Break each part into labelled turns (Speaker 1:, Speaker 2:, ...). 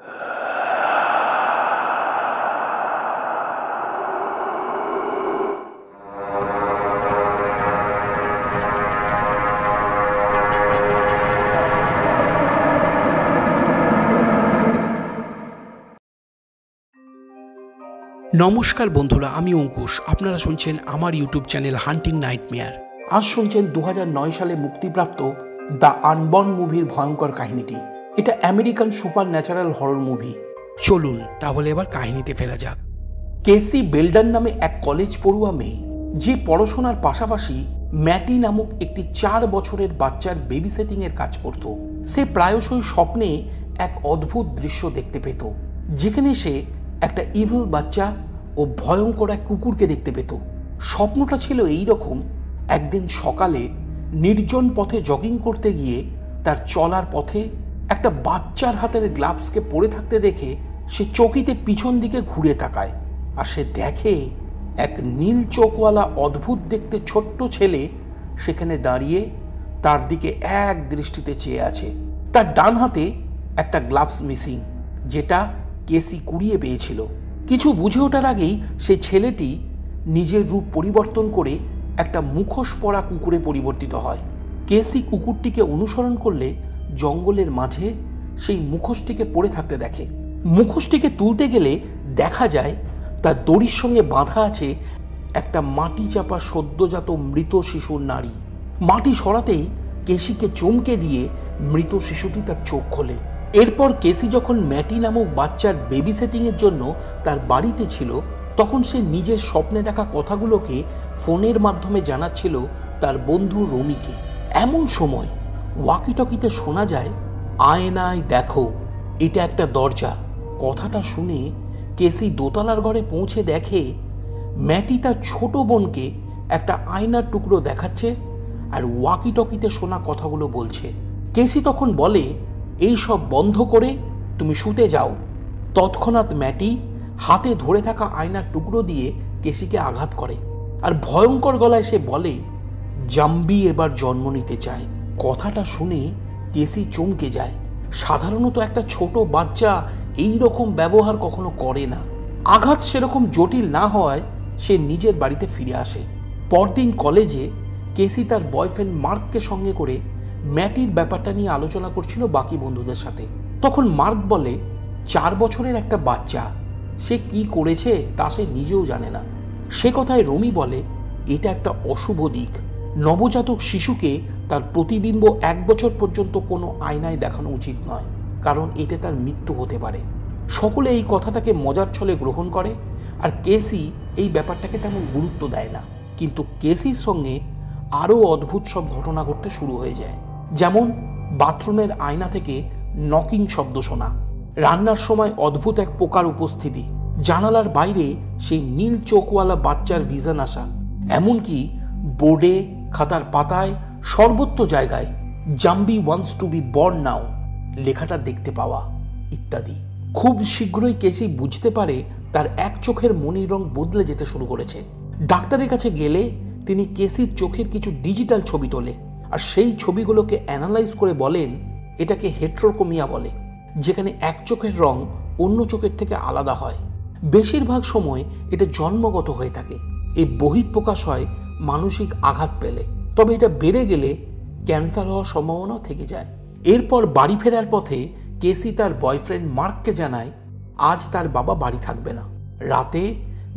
Speaker 1: নমস্কার বন্ধুরা, আমি অঙ্কুশ। আপনারা শুনছেন আমার ইউটিউব চ্যানেল হান্টিং নাইটমেয়ার। আজ শুনছেন 2009 সালে মুক্তিপ্রাপ্ত দ্য আনবর্ন মুভির ভয়ঙ্কর কাহিনীটি। এটা American super natural horror movie. চলুন তাহলে এবার কাহিনীতে ফেরা যাক। কেসি বেল্ডন নামে এক কলেজ পড়ুয়া মেয়ে, যে পড়াশোনার পাশাপাশি ম্যাটি নামক একটি 4 বছরের বাচ্চার বেবি সেটিং এর কাজ করত। সে প্রায়শই স্বপ্নে এক অদ্ভুত দৃশ্য দেখতে পেত, যেখানে সে একটা ইভিল বাচ্চা ও ভয়ঙ্কর এক কুকুরকে দেখতে পেত। স্বপ্নটা ছিল এই রকম: একদিন সকালে নির্জন পথে জগিং করতে গিয়ে তার চলার পথে একটা বাচ্চার হাতের গ্লাভসকে পরে থাকতে দেখে সে চকিতে পিছন দিকে ঘুরে তাকায়, আর সে দেখে এক নীল চোখওয়ালা অদ্ভুত দেখতে ছোট্ট ছেলে সেখানে দাঁড়িয়ে তার দিকে এক দৃষ্টিতে চেয়ে আছে। তার ডান হাতে একটা গ্লাভস মিসিং, যেটা কেসি কুড়িয়ে পেয়েছিল। কিছু বুঝে ওঠার আগেই সে ছেলেটি নিজের রূপ পরিবর্তন করে একটা মুখোশ পরা কুকুরে পরিবর্তিত হয়। কেসি কুকুরটিকে অনুসরণ করলে জঙ্গলের মাঝে সেই মুখোশটিকে পড়ে থাকতে দেখে। মুখোশটিকে তুলতে গেলে দেখা যায় তার দড়ির সঙ্গে বাঁধা আছে একটা মাটি চাপা সদ্যজাত মৃত শিশুর নাড়ি। মাটি সরাতেই কেসিকে চমকে দিয়ে মৃত শিশুটি তার চোখ খোলে। এরপর কেসি যখন ম্যাটি নামক বাচ্চার বেবি সেটিংয়ের জন্য তার বাড়িতে ছিল, তখন সে নিজের স্বপ্নে দেখা কথাগুলোকে ফোনের মাধ্যমে জানাচ্ছিল তার বন্ধু রমিকে। এমন সময় ওয়াকিটকিতে শোনা যায়, আয়নায় দেখো, এটা একটা দরজা। কথাটা শুনে কেসি দোতলার ঘরে পৌঁছে দেখে ম্যাটি তার ছোট বোনকে একটা আয়নার টুকরো দেখাচ্ছে আর ওয়াকিটকিতে শোনা কথাগুলো বলছে। কেসি তখন বলে, এই সব বন্ধ করে তুমি শুতে যাও। তৎক্ষণাৎ ম্যাটি হাতে ধরে থাকা আয়নার টুকরো দিয়ে কেসিকে আঘাত করে আর ভয়ঙ্কর গলায় সে বলে, জাম্বি এবার জন্ম নিতে চায়। কথাটা শুনে কেসি চমকে যায়। সাধারণত একটা ছোট বাচ্চা এই রকম ব্যবহার কখনো করে না। আঘাত সেরকম জটিল না হওয়ায় সে নিজের বাড়িতে ফিরে আসে। পরদিন কলেজে কেসি তার বয়ফ্রেন্ড মার্ককে সঙ্গে করে ম্যাটির ব্যাপারটা নিয়ে আলোচনা করছিল বাকি বন্ধুদের সাথে। তখন মার্ক বলে, 4 বছরের একটা বাচ্চা, সে কি করেছে তা সে নিজেও জানে না। সে কথায় রমি বলে, এটা একটা অশুভ দিক। নবজাতক শিশুকে তার প্রতিবিম্ব 1 বছর পর্যন্ত কোনো আয়নায় দেখানো উচিত নয়, কারণ এতে তার মৃত্যু হতে পারে। সকলে এই কথাটাকে মজার ছলে গ্রহণ করে আর কেসি এই ব্যাপারটাকে তেমন গুরুত্ব দেয় না। কিন্তু কেসির সঙ্গে আরও অদ্ভুত সব ঘটনা ঘটতে শুরু হয়ে যায়। যেমন বাথরুমের আয়না থেকে নকিং শব্দ শোনা, রান্নার সময় অদ্ভুত এক পোকার উপস্থিতি, জানালার বাইরে সেই নীল চোখওয়ালা বাচ্চার ভিশন আসা, এমনকি বোর্ডে, খাতার পাতায়, সর্বত্র জায়গায় জাম্বি ওয়ান্টস টু বি বর্ন নাও লেখাটা দেখতে পাওয়া ইত্যাদি। খুব শীঘ্রই কেসি বুঝতে পারে তার এক চোখের মনির রং বদলে যেতে শুরু করেছে। ডাক্তারের কাছে গেলে তিনি কেসির চোখের কিছু ডিজিটাল ছবি তোলে আর সেই ছবিগুলোকে অ্যানালাইজ করে বলেন, এটাকে হেট্রোক্রোমিয়া বলে, যেখানে এক চোখের রং অন্য চোখের থেকে আলাদা হয়। বেশিরভাগ সময় এটা জন্মগত হয়ে থাকে। এই বহিঃপ্রকাশ হয় মানসিক আঘাত পেলে, তবে এটা বেড়ে গেলে ক্যান্সার হওয়ার সম্ভাবনাও থেকে যায়। এরপর বাড়ি ফেরার পথে কেসি তার বয়ফ্রেন্ড মার্ককে জানায় আজ তার বাবা বাড়ি থাকবে না। রাতে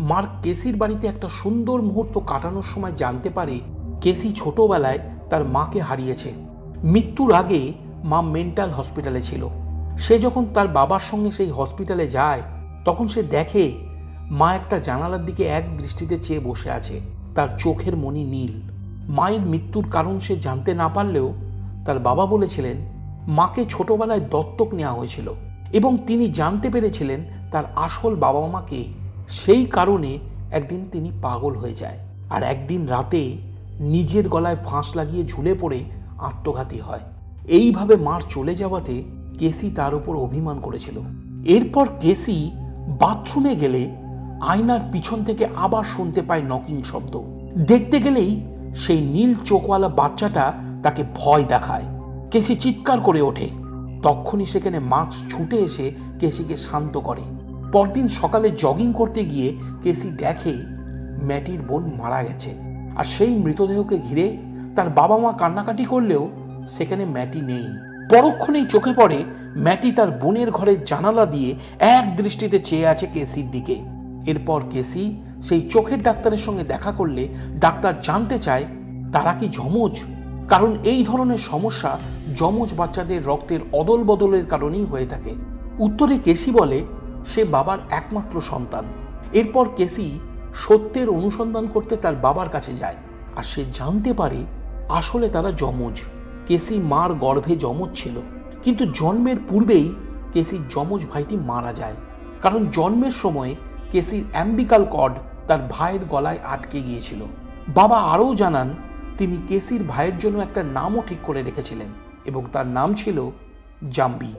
Speaker 1: মার্ক কেসির বাড়িতে একটা সুন্দর মুহূর্ত কাটানোর সময় জানতে পারে কেসি ছোটবেলায় তার মাকে হারিয়েছে। মৃত্যুর আগে মা মেন্টাল হসপিটালে ছিল। সে যখন তার বাবার সঙ্গে সেই হসপিটালে যায়, তখন সে দেখে মা একটা জানালার দিকে এক দৃষ্টিতে চেয়ে বসে আছে, তার চোখের মনি নীল। মায়ের মৃত্যুর কারণ সে জানতে না পারলেও তার বাবা বলেছিলেন মাকে ছোটবেলায় দত্তক নেওয়া হয়েছিল এবং তিনি জানতে পেরেছিলেন তার আসল বাবা মা কে। সেই কারণে একদিন তিনি পাগল হয়ে যায় আর একদিন রাতে নিজের গলায় ফাঁস লাগিয়ে ঝুলে পড়ে আত্মঘাতী হয়। এইভাবে মার চলে যাওয়াতে কেসি তার উপর অভিমান করেছিল। এরপর কেসি বাথরুমে গেলে আয়নার পিছন থেকে আবার শুনতে পায় নকিং শব্দ। দেখতে গেলেই সেই নীল চোখওয়ালা বাচ্চাটা তাকে ভয় দেখায়। কেসি চিৎকার করে ওঠে, তখনই সেখানে মার্কস ছুটে এসে কেসিকে শান্ত করে। পরদিন সকালে জগিং করতে গিয়ে কেসি দেখে ম্যাটির বোন মারা গেছে, আর সেই মৃতদেহকে ঘিরে তার বাবা মা কান্নাকাটি করলেও সেখানে ম্যাটি নেই। পরক্ষণেই চোখে পড়ে ম্যাটি তার বোনের ঘরের জানালা দিয়ে এক দৃষ্টিতে চেয়ে আছে কেসির দিকে। এরপর কেসি সেই চোখের ডাক্তারের সঙ্গে দেখা করলে ডাক্তার জানতে চায় তারা কি যমজ, কারণ এই ধরনের সমস্যা যমজ বাচ্চাদের রক্তের অদল বদলের কারণেই হয়ে থাকে। উত্তরে কেসি বলে সে বাবার একমাত্র সন্তান। এরপর কেসি সত্যের অনুসন্ধান করতে তার বাবার কাছে যায়, আর সে জানতে পারে আসলে তারা যমজ। কেসি মার গর্ভে যমজ ছিল, কিন্তু জন্মের পূর্বেই কেসির যমজ ভাইটি মারা যায়, কারণ জন্মের সময় কেসির অ্যাম্বিকাল কর্ড তার ভাইয়ের গলায় আটকে গিয়েছিল। বাবা আরও জানান তিনি কেসির ভাইয়ের জন্য একটা নামও ঠিক করে রেখেছিলেন এবং তার নাম ছিল জাম্বি।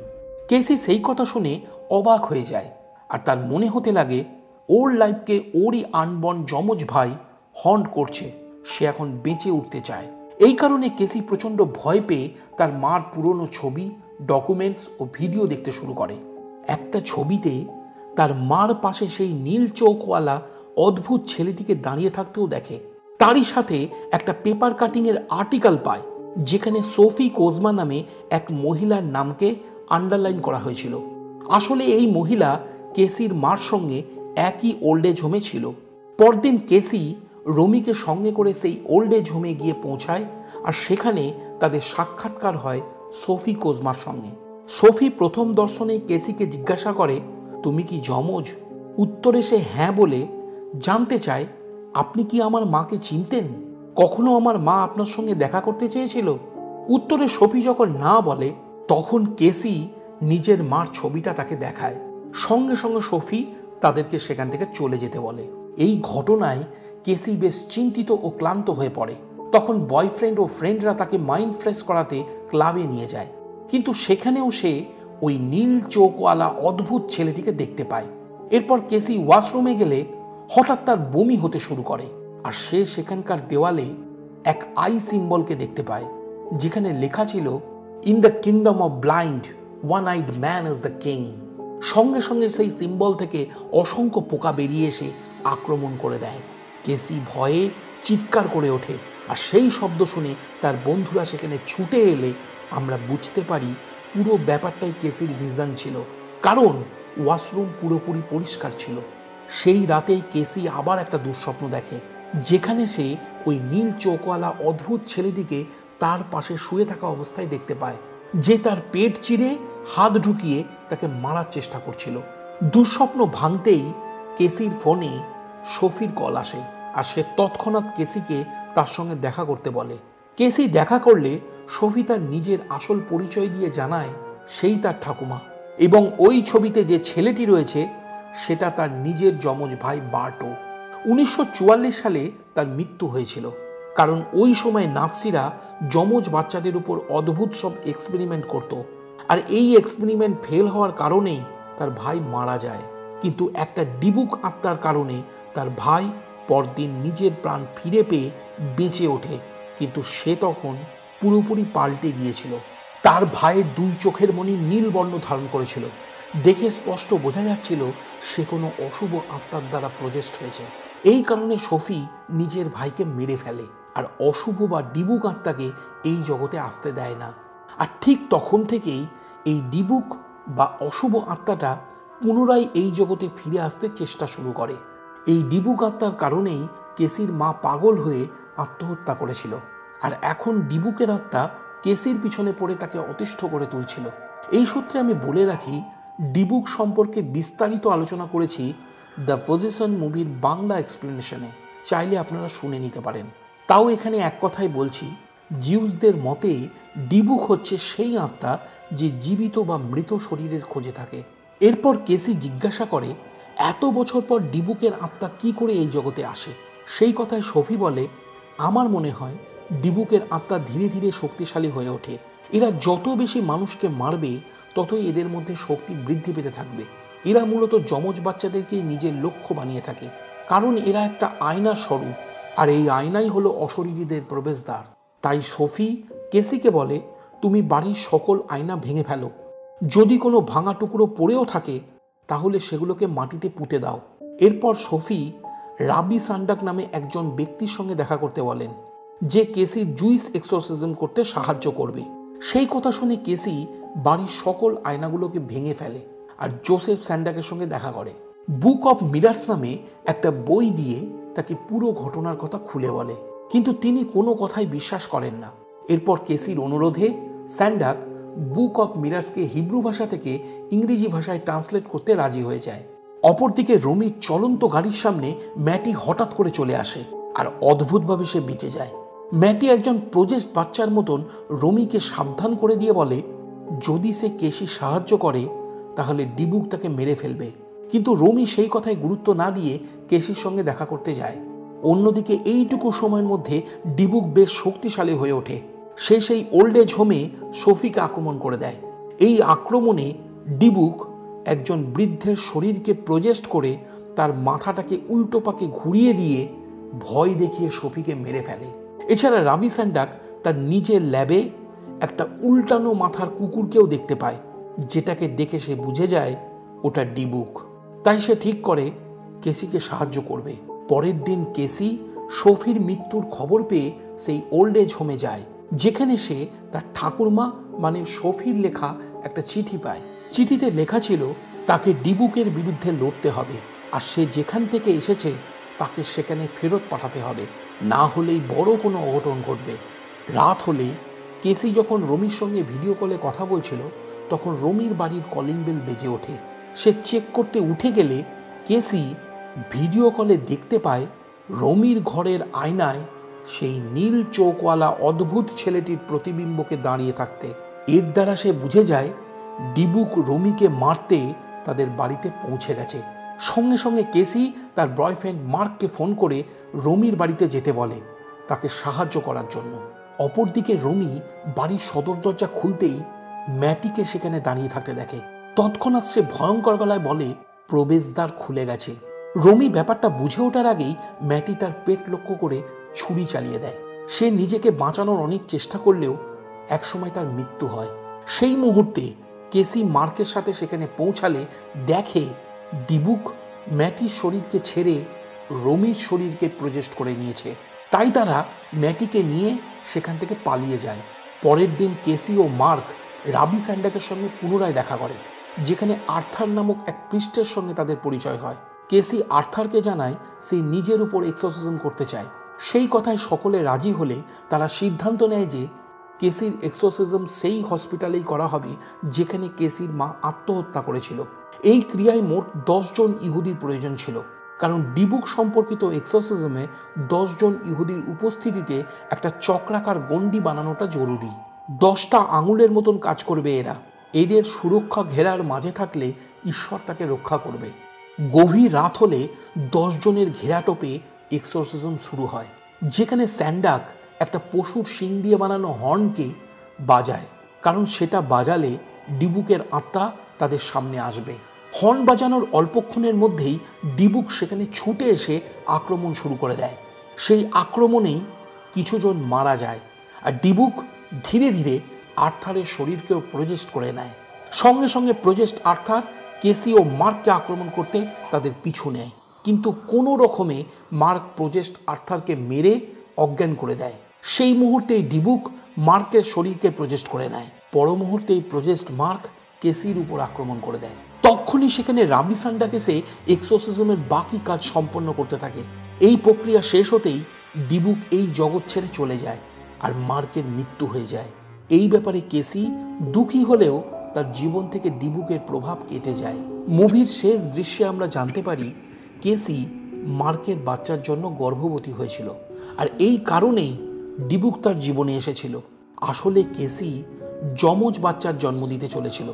Speaker 1: কেসি সেই কথা শুনে অবাক হয়ে যায়, আর তার মনে হতে লাগে ওর লাইফকে ওরই আনবর্ন যমজ ভাই হন্ট করছে। সে এখন বেঁচে উঠতে চায়। এই কারণে কেসি প্রচণ্ড ভয় পেয়ে তার মার পুরনো ছবি, ডকুমেন্টস ও ভিডিও দেখতে শুরু করে। একটা ছবিতে তার মার পাশে সেই নীল চোখওয়ালা অদ্ভুত ছেলেটিকে দাঁড়িয়ে থাকতেও দেখে। তারই সাথে একটা পেপার কাটিংয়ের আর্টিকেল পায়, যেখানে সোফি কোজমা নামে এক মহিলার নামকে আন্ডারলাইন করা হয়েছিল। আসলে এই মহিলা কেসির মার সঙ্গে একই ওল্ড এজ হোমে ছিল। পরদিন কেসি রমিকে সঙ্গে করে সেই ওল্ড এজ হোমে গিয়ে পৌঁছায়, আর সেখানে তাদের সাক্ষাৎকার হয় সোফি কোজমার সঙ্গে। সোফি প্রথম দর্শনে কেসিকে জিজ্ঞাসা করে, তুমি কি যমজ? উত্তরে সে হ্যাঁ বলে জানতে চায়, আপনি কি আমার মাকে চিনতেন? কখনো আমার মা আপনার সঙ্গে দেখা করতে চেয়েছিল? উত্তরে সোফি যখন না বলে, তখন কেসি নিজের মার ছবিটা তাকে দেখায়। সঙ্গে সঙ্গে সোফি তাদেরকে সেখান থেকে চলে যেতে বলে। এই ঘটনায় কেসি বেশ চিন্তিত ও ক্লান্ত হয়ে পড়ে। তখন বয়ফ্রেন্ড ও ফ্রেন্ডরা তাকে মাইন্ড ফ্রেশ করাতে ক্লাবে নিয়ে যায়, কিন্তু সেখানেও সে ওই নীল চোখওয়ালা অদ্ভুত ছেলেটিকে দেখতে পায়। এরপর কেসি ওয়াশরুমে গেলে হঠাৎ তার বমি হতে শুরু করে, আর সে সেখানকার দেওয়ালে এক আই সিম্বলকে দেখতে পায়, যেখানে লেখা ছিল, in the kingdom of blind one eyed man is the king. সঙ্গে সঙ্গে সেই সিম্বল থেকে অসংখ্য পোকা বেরিয়ে এসে আক্রমণ করে দেয়। কেসি ভয়ে চিৎকার করে ওঠে, আর সেই শব্দ শুনে তার বন্ধুরা সেখানে ছুটে এলে আমরা বুঝতে পারি পুরো ব্যাপারটাই কেসির ভিশন ছিল, কারণ ওয়াশরুম পুরোপুরি পরিষ্কার ছিল। সেই রাতেই কেসি আবার একটা দুঃস্বপ্ন দেখে, যেখানে সে ওই নীল চোখওয়ালা অদ্ভুত ছেলেটিকে তার পাশে শুয়ে থাকা অবস্থায় দেখতে পায়, যে তার পেট চিরে হাত ঢুকিয়ে তাকে মারার চেষ্টা করছিল। দুঃস্বপ্ন ভাঙতেই কেসির ফোনে সোফির কল আসে, আর সে তৎক্ষণাৎ কেসিকে তার সঙ্গে দেখা করতে বলে। কেসি দেখা করলে সোফি তার নিজের আসল পরিচয় দিয়ে জানায় সেই তার ঠাকুমা, এবং ওই ছবিতে যে ছেলেটি রয়েছে সেটা তার নিজের যমজ ভাই বার্টো। 1944 সালে তার মৃত্যু হয়েছিল, কারণ ওই সময় নাৎসিরা যমজ বাচ্চাদের উপর অদ্ভুত সব এক্সপেরিমেন্ট করত, আর এই এক্সপেরিমেন্ট ফেল হওয়ার কারণেই তার ভাই মারা যায়। কিন্তু একটা ডিবুক আত্মার কারণে তার ভাই পরদিন নিজের প্রাণ ফিরে পেয়ে বেঁচে ওঠে, কিন্তু সে তখন পুরোপুরি পাল্টে গিয়েছিল। তার ভাইয়ের দুই চোখের মণি নীল বর্ণ ধারণ করেছিল। দেখে স্পষ্ট বোঝা যাচ্ছিল সে কোনো অশুভ আত্মার দ্বারা প্রজেস্ট হয়েছে। এই কারণে সোফি নিজের ভাইকে মেরে ফেলে, আর অশুভ বা ডিবুক আত্মাকে এই জগতে আসতে দেয় না। আর ঠিক তখন থেকেই এই ডিবুক বা অশুভ আত্মাটা পুনরায় এই জগতে ফিরে আসতে চেষ্টা শুরু করে। এই ডিবুক আত্মার কারণেই কেসির মা পাগল হয়ে আত্মহত্যা করেছিল, আর এখন ডিবুকের আত্মা কেসির পিছনে পড়ে তাকে অতিষ্ঠ করে তুলছিল। এই সূত্রে আমি বলে রাখি, ডিবুক সম্পর্কে বিস্তারিত আলোচনা করেছি দ্য পজিশন মুভির বাংলা এক্সপ্লেনেশনে, চাইলে আপনারা শুনে নিতে পারেন। তাও এখানে এক কথাই বলছি, জিউসদের মতে ডিবুক হচ্ছে সেই আত্মা যে জীবিত বা মৃত শরীরের খোঁজে থাকে। এরপর কেসি জিজ্ঞাসা করে, এত বছর পর ডিবুকের আত্মা কি করে এই জগতে আসে? সেই কথায় সোফি বলে, আমার মনে হয় ডিবুকের আত্মা ধীরে ধীরে শক্তিশালী হয়ে ওঠে। এরা যত বেশি মানুষকে মারবে ততই এদের মধ্যে শক্তি বৃদ্ধি পেতে থাকবে। এরা মূলত যমজ বাচ্চাদেরকেই নিজের লক্ষ্য বানিয়ে থাকে, কারণ এরা একটা আয়নার স্বরূপ, আর এই আয়নাই হলো অশরীরীদের প্রবেশদ্বার। তাই সোফি কেসিকে বলে, তুমি বাড়ির সকল আয়না ভেঙে ফেলো, যদি কোনো ভাঙা টুকরো পড়েও থাকে তাহলে সেগুলোকে মাটিতে পুঁতে দাও। এরপর সোফি রাবি সান্ডাক নামে একজন ব্যক্তির সঙ্গে দেখা করতে বলেন, যে কেসির জুইস এক্সোরসিজম করতে সাহায্য করবে। সেই কথা শুনে কেসি বাড়ির সকল আয়নাগুলোকে ভেঙে ফেলে আর জোসেফ স্যান্ডাকের সঙ্গে দেখা করে। বুক অফ মিরার্স নামে একটা বই দিয়ে তাকে পুরো ঘটনার কথা খুলে বলে, কিন্তু তিনি কোনো কথাই বিশ্বাস করেন না। এরপর কেসির অনুরোধে স্যান্ডাক বুক অফ মিরার্সকে হিব্রু ভাষা থেকে ইংরেজি ভাষায় ট্রান্সলেট করতে রাজি হয়ে যায়। অপরদিকে রমির চলন্ত গাড়ির সামনে ম্যাটি হঠাৎ করে চলে আসে আর অদ্ভুতভাবে সে বেঁচে যায়। ম্যাটি একজন প্রজেস্ট বাচ্চার মতন রমিকে সাবধান করে দিয়ে বলে, যদি সে কেসি সাহায্য করে তাহলে ডিবুক তাকে মেরে ফেলবে। কিন্তু রমি সেই কথায় গুরুত্ব না দিয়ে কেসির সঙ্গে দেখা করতে যায়। অন্যদিকে এইটুকু সময়ের মধ্যে ডিবুক বেশ শক্তিশালী হয়ে ওঠে। সে সেই ওল্ড এজ হোমে সোফিকে আক্রমণ করে দেয়। এই আক্রমণে ডিবুক একজন বৃদ্ধের শরীরকে প্রজেস্ট করে তার মাথাটাকে উল্টো পাকে ঘুরিয়ে দিয়ে ভয় দেখিয়ে সোফিকে মেরে ফেলে। এছাড়া রাবি স্যান্ডাক তার নিজের ল্যাবে একটা উল্টানো মাথার কুকুরকেও দেখতে পায়, যেটাকে দেখে সে বুঝে যায় ওটা ডিবুক। তাই সে ঠিক করে কেসিকে সাহায্য করবে। পরের দিন কেসি সোফির মৃত্যুর খবর পেয়ে সেই ওল্ড এজ হোমে যায়, যেখানে সে তার ঠাকুরমা মানে সোফির লেখা একটা চিঠি পায়। চিঠিতে লেখা ছিল তাকে ডিবুকের বিরুদ্ধে লড়তে হবে, আর সে যেখান থেকে এসেছে তাকে সেখানে ফেরত পাঠাতে হবে, না হলেই বড় কোনো অঘটন ঘটবে। রাত হলে কেসি যখন রমির সঙ্গে ভিডিও কলে কথা বলছিল তখন রমির বাড়ির কলিং বেল বেজে ওঠে। সে চেক করতে উঠে গেলে কেসি ভিডিও কলে দেখতে পায় রমির ঘরের আয়নায় সেই নীল চোখওয়ালা অদ্ভুত ছেলেটির প্রতিবিম্বকে দাঁড়িয়ে থাকতে। এর দ্বারা সে বুঝে যায় ডিবুক রমিকে মারতে তাদের বাড়িতে পৌঁছে গেছে। সঙ্গে সঙ্গে কেসি তার বয়ফ্রেন্ড মার্ককে ফোন করে রমির বাড়িতে যেতে বলে তাকে সাহায্য করার জন্য। অপরদিকে রমি বাড়ির সদর দরজা খুলতেই ম্যাটিকে সেখানে দাঁড়িয়ে থাকতে দেখে। তৎক্ষণাৎ সে ভয়ঙ্কর গলায় বলে প্রবেশদ্বার খুলে গেছে। রমি ব্যাপারটা বুঝে ওঠার আগেই ম্যাটি তার পেট লক্ষ্য করে ছুরি চালিয়ে দেয়। সে নিজেকে বাঁচানোর অনেক চেষ্টা করলেও একসময় তার মৃত্যু হয়। সেই মুহূর্তে কেসি মার্কের সাথে সেখানে পৌঁছালে দেখে ডিবুক ম্যাটির শরীরকে ছেড়ে রমির শরীরকে প্রজেস্ট করে নিয়েছে। তাই তারা ম্যাটিকে নিয়ে সেখান থেকে পালিয়ে যায়। পরের দিন কেসি ও মার্ক রাবি স্যান্ডাকের সঙ্গে পুনরায় দেখা করে, যেখানে আর্থার নামক এক প্রিস্টের সঙ্গে তাদের পরিচয় হয়। কেসি আর্থারকে জানায় সে নিজের উপর এক্সোরসিজম করতে চায়। সেই কথায় সকলে রাজি হলে তারা সিদ্ধান্ত নেয় যে কেসির এক্সোরসিজম সেই হসপিটালেই করা হবে যেখানে কেসির মা আত্মহত্যা করেছিল। এই ক্রিয়ায় মোট 10 জন ইহুদির প্রয়োজন ছিল, কারণ ডিবুক সম্পর্কিত এক্সোরসিজমে 10 জন ইহুদির উপস্থিতিতে একটা চক্রাকার গণ্ডি বানানোটা জরুরি। 10টা আঙুলের মতন কাজ করবে এরা। এদের সুরক্ষা ঘেরার মাঝে থাকলে ঈশ্বর তাকে রক্ষা করবে। গভীর রাত হলে 10 জনের ঘেরাটোপে এক্সোরসিজম শুরু হয়, যেখানে স্যান্ডাক একটা পশুর শিং দিয়ে বানানো হর্নকে বাজায়, কারণ সেটা বাজালে ডিবুকের আত্মা তাদের সামনে আসবে। হর্ন বাজানোর অল্পক্ষণের মধ্যেই ডিবুক সেখানে ছুটে এসে আক্রমণ শুরু করে দেয়। সেই আক্রমণেই কিছুজন মারা যায়, আর ডিবুক ধীরে ধীরে আর্থারের শরীরকেও প্রজেস্ট করে নেয়। সঙ্গে সঙ্গে প্রজেস্ট আর্থার কেসি ও মার্ককে আক্রমণ করতে তাদের পিছু নেয়, কিন্তু কোনো রকমে মার্ক প্রজেস্ট আর্থারকে মেরে অজ্ঞান করে দেয়। সেই মুহূর্তেই ডিবুক মার্কের শরীরকে প্রজেস্ট করে নেয়। পর মুহূর্তেই প্রজেস্ট মার্ক কেসির উপর আক্রমণ করে দেয়। তখনই সেখানে রাবি স্যান্ডাক এসে এক্সোরসিজমের বাকি কাজ সম্পন্ন করতে থাকে। এই প্রক্রিয়া শেষ হতেই ডিবুক এই জগৎ ছেড়ে চলে যায় আর মার্কের মৃত্যু হয়ে যায়। এই ব্যাপারে কেসি দুঃখী হলেও তার জীবন থেকে ডিবুকের প্রভাব কেটে যায়। মুভির শেষ দৃশ্যে আমরা জানতে পারি কেসি মার্কের বাচ্চার জন্য গর্ভবতী হয়েছিল, আর এই কারণেই ডিবুক তার জীবনে এসেছিল। আসলে কেসি যমজ বাচ্চার জন্ম দিতে চলেছিল।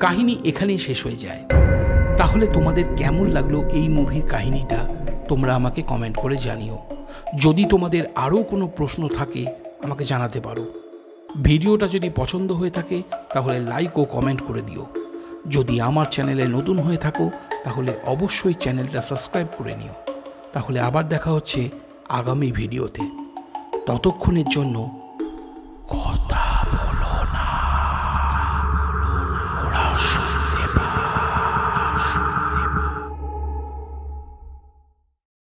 Speaker 2: কাহিনী এখানেই শেষ হয়ে যায়। তাহলে তোমাদের কেমন লাগলো এই মুভির কাহিনীটা তোমরা আমাকে কমেন্ট করে জানিও। যদি তোমাদের আরও কোনো প্রশ্ন থাকে আমাকে জানাতে পারো। ভিডিওটা যদি পছন্দ হয়ে থাকে তাহলে লাইক ও কমেন্ট করে দিও। যদি আমার চ্যানেলে নতুন হয়ে থাকো তাহলে অবশ্যই চ্যানেলটা সাবস্ক্রাইব করে নিও। তাহলে আবার দেখা হচ্ছে আগামী ভিডিওতে। ততক্ষণের জন্য কথা বলো।